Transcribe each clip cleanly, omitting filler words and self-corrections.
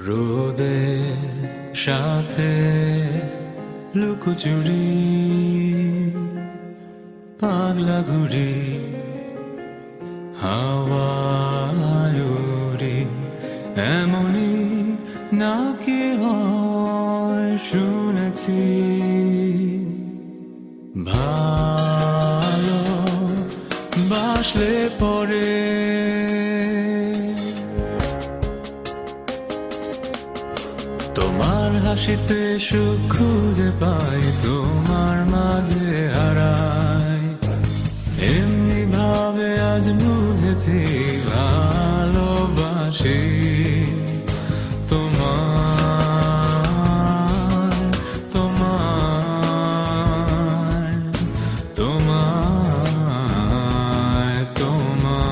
রোদের সাথে লুকোচুরি পাগলা ঘুরি হাওয়ায় উড়ি এমনই নাকি হয় শুনেছি ভালো বাসলে পরে তোমার হাসিতে সুখ খুঁজে পাই তোমার মাঝে হারাই এমনি ভাবে আজ বুঝেছি ভালোবাসি তোমার তোমার তোমার তোমার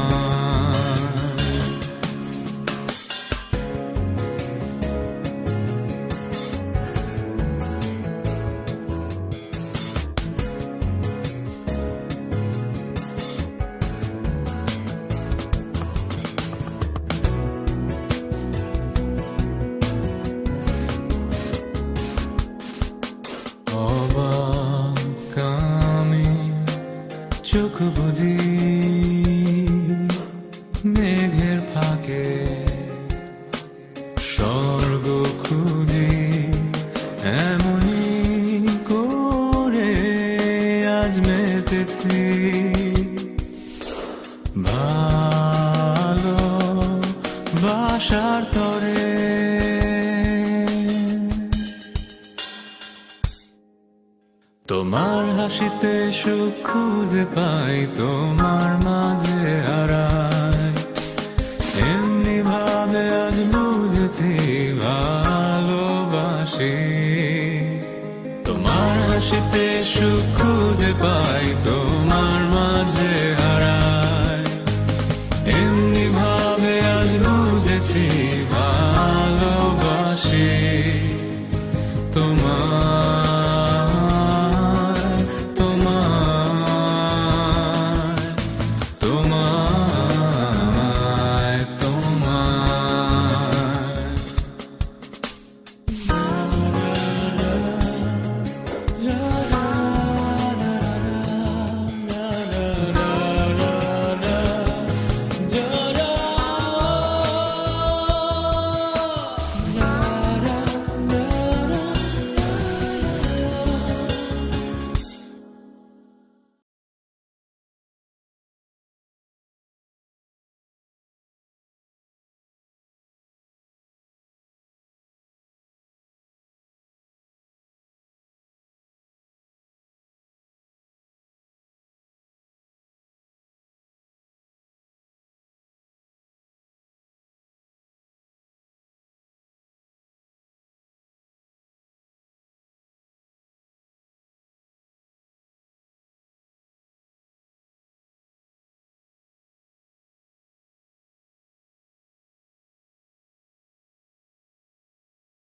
অবাক আমি চোখ বুঝি মেঘের ফাঁকে স্বর্গ খুঁজি এমনি করে আজ মেতেছি ভালো বাসার তরে তোমার হাসিতে সুখ খুঁজে পাই তোমার মাঝে হারাই এমনি ভাবে আজ বুঝেছি ভালোবাসি তোমার হাসিতে সুখ খুঁজে পাই তো